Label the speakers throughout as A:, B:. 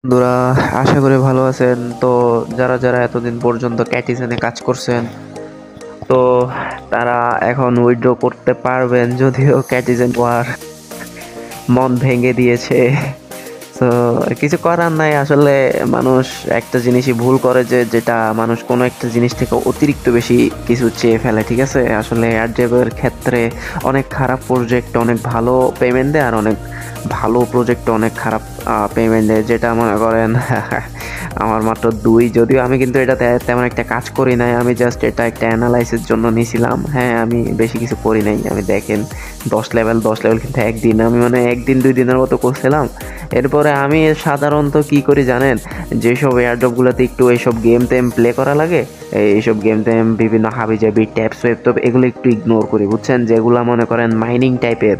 A: বন্ধুরা, আশা করি ভালো আছেন। তো যারা যারা এতদিন পর্যন্ত ক্যাটিজেনে কাজ করছেন, তো তারা এখন উইথড্র করতে পারবেন, যদিও ক্যাটিজেন আর মন ভেঙে দিয়েছে। তো কিছু করার নাই আসলে। মানুষ একটা জিনিসই ভুল করে, যেটা মানুষ কোনো একটা জিনিস থেকে অতিরিক্ত বেশি কিছু চেয়ে ফেলে। ঠিক আছে, আসলে এয়ারড্রপের ক্ষেত্রে অনেক খারাপ প্রজেক্ট অনেক ভালো পেমেন্ট দেয়, আর অনেক ভালো প্রজেক্ট অনেক খারাপ পেমেন্ট দেয়। যেটা মনে করেন আমার মাত্র দুই, যদিও আমি কিন্তু এটাতে তেমন একটা কাজ করি নাই, আমি জাস্ট এটা একটা অ্যানালাইসিস জন্য নিয়েছিলাম। হ্যাঁ, আমি বেশি কিছু করি নাই। আমি দেখেন 10 লেভেল কিন্তু একদিন, আমি মানে একদিন 2 দিনের মতো করছিলাম। এরপরে আমি সাধারণত কি করি জানেন, যেসব এয়ারড্রপগুলোতে একটু এইসব গেম টেম প্লে করা লাগে, এইসব গেম টেম বিভিন্ন হাবিজাবি ট্যাপস ওয়েব টপ এগুলো একটু ইগনোর করি, বুঝছেন। যেগুলো মনে করেন মাইনিং টাইপের,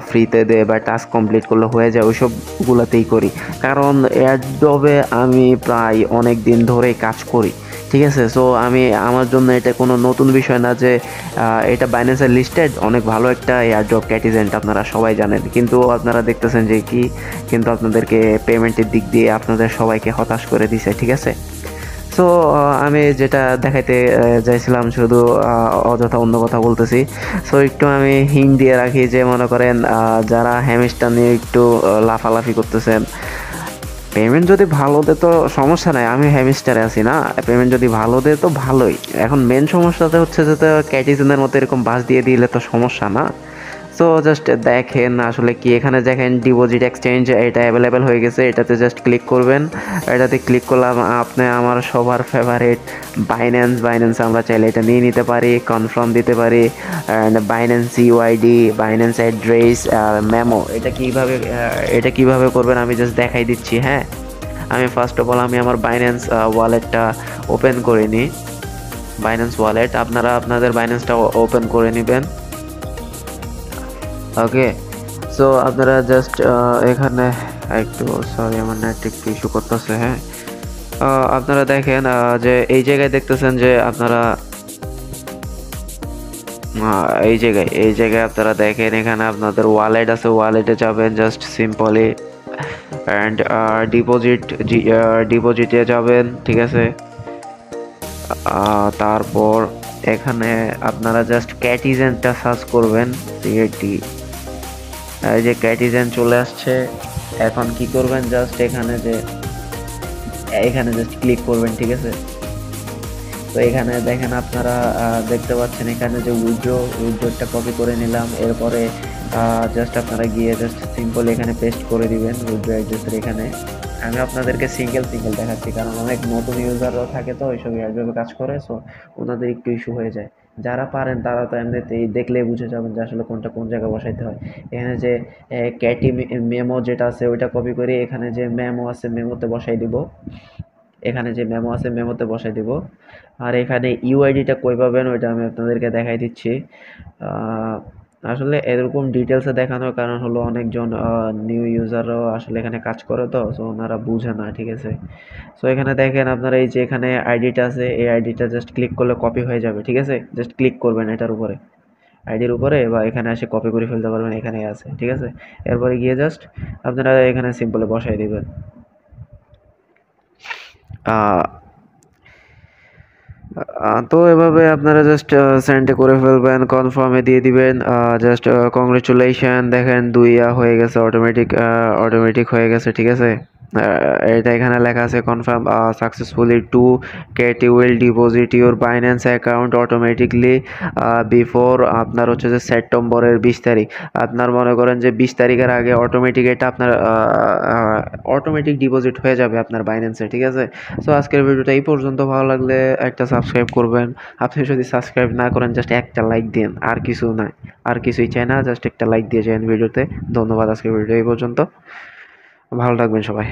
A: ফ্রিতে দেয় বা টাস্ক কমপ্লিট করলে হয়ে যায়, ওইসবগুলোতেই করি। কারণ এয়ারড্রপে আমি প্রায় অনেক দিন ধরেই কাজ করি। ঠিক আছে, সো আমার জন্য এটা কোনো নতুন বিষয় না যে এটা বাইন্যান্সের লিস্টেড অনেক ভালো একটা এয়ারড্রপ ক্যাটিজেন্ট, আপনারা সবাই জানেন। কিন্তু আপনারা দেখতেছেন যে কি, কিন্তু আপনাদেরকে পেমেন্টের দিক দিয়ে আপনাদের সবাইকে হতাশ করে দিছে। ঠিক আছে, সো আমি যেটা দেখাইতে চাইছিলাম, শুধু অযথা অন্য কথা বলতেছি। সো একটু আমি হিং দিয়ে রাখি যে মনে করেন যারা হ্যামস্টার নিয়ে একটু লাফালাফি করতেছেন, পেমেন্ট যদি ভালো দেয় তো সমস্যা নাই, আমি হ্যামস্টারে আছি না। পেমেন্ট যদি ভালো দেয় তো ভালোই। এখন মেন সমস্যাটা হচ্ছে যে ক্যাটিজেনের মতো এরকম বাস দিয়ে দিলে তো সমস্যা না। সো জাস্ট দেখেন আসলে কি, এখানে দেখেন ডিপোজিট এক্সচেঞ্জ এটা অ্যাভেলেবেল হয়ে গেছে, এটাতে জাস্ট ক্লিক করবেন। এটাতে ক্লিক করলাম, আপনি আমার সবার ফেভারিট বাইন্যান্স আমরা চাইলে এটা নিয়ে নিতে পারি, কনফার্ম দিতে পারি। And Binance UID, Binance address, memo, এটা কিভাবে করবেন আমি জাস্ট দেখাই দিচ্ছি। হ্যাঁ, আমি ফার্স্ট অফ অল আমি আমার বাইন্যান্স ওয়ালেটটা ওপেন করে নিই। বাইন্যান্স ওয়ালেট, আপনারা আপনাদের বাইন্যান্সটা ওপেন করে নেবেন। ওকে, সো আপনারা জাস্ট এখানে একটু, সরি আমার নেট একটু ইস্যু করতেছে। হ্যাঁ, আপনারা দেখেন যে এই জায়গায় দেখতেছেন যে আপনারা এই জায়গায় আপনারা দেখেন, এখানে আপনাদের ওয়ালেট আছে, ওয়ালেটে যাবেন জাস্ট সিম্পলি, অ্যান্ড ডিপোজিটে যাবেন। ঠিক আছে, তারপর এখানে আপনারা জাস্ট ক্যাটিজেনটা সার্চ করবেন, সিএটি। এই যে ক্যাটিজেন চলে আসছে। এখন কি করবেন, জাস্ট এখানে জাস্ট ক্লিক করবেন। ঠিক আছে, তো এখানে দেখেন আপনারা দেখতে পাচ্ছেন এখানে যে উইথড্রটা কপি করে নিলাম। এরপরে জাস্ট আপনারা গিয়ে জাস্ট সিম্পল এখানে পেস্ট করে দিবেন উইথড্র অ্যাড্রেসের এখানে। আমি আপনাদেরকে সিঙ্গেল দেখাচ্ছি, কারণ অনেক নতুন ইউজাররাও থাকে তো এইসব এয়ারড্রপে কাজ করে, সো ওনাদের একটু ইস্যু হয়ে যায়। যারা পারেন তারা তো এমনিতেই দেখলেই বুঝে যাবেন যে আসলে কোনটা কোন জায়গায় বসাইতে হয়। এখানে যে ক্যাটি মেমো যেটা আছে ওইটা কপি করে এখানে যে মেমো আছে মেমোতে বসাই দিব। এখানে যে মেমো আছে মেমোতে বসাই দিব। আর এখানে ইউআইডিটা কই পাবেন ওইটা আমি আপনাদেরকে দেখাই দিচ্ছি। আসলে এরকম ডিটেলসে দেখানোর কারণ হলো অনেকজন নিউ ইউজাররাও আসলে এখানে কাজ করে, তো সো ওনারা বুঝে না। ঠিক আছে, সো এখানে দেখেন আপনারা এই যে এখানে আইডিটা আছে, এই আইডিটা জাস্ট ক্লিক করলে কপি হয়ে যাবে। ঠিক আছে, জাস্ট ক্লিক করবেন এটার উপরে, আইডির উপরে, বা এখানে এসে কপি করে ফেলতে পারবেন, এখানে আছে। ঠিক আছে, এরপরে গিয়ে জাস্ট আপনারা এখানে সিম্পলে বসাই দিবেন। আহ তো এভাবে আপনারা জাস্ট সেন্ডে করে ফেলবেন, কনফার্মে দিয়ে দিবেন। জাস্ট কংগ্রেচুলেশন, দেখেন 2 হয়ে গেছে, অটোমেটিক হয়ে গেছে। ঠিক আছে, এটা এখানে লেখা আছে confirm successfully to get you will deposit your Binance account automatically before, আপনার হচ্ছে যে সেপ্টেম্বরের 20 তারিখ। আপনার মনে করেন যে 20 তারিখের আগে অটোমেটিক এটা আপনার অটোমেটিক ডিপোজিট হয়ে যাবে আপনার বাইন্যান্সে। ঠিক আছে, সো আজকের ভিডিওটা এই পর্যন্ত। ভালো লাগলে একটা সাবস্ক্রাইব করবেন। আপনি যদি সাবস্ক্রাইব না করেন জাস্ট একটা লাইক দিন, আর কিছু না, আর কিছুই চাই না, জাস্ট একটা লাইক দিয়ে যান ভিডিওতে। ধন্যবাদ, আজকের ভিডিও এই পর্যন্ত। ভালো থাকবেন সবাই।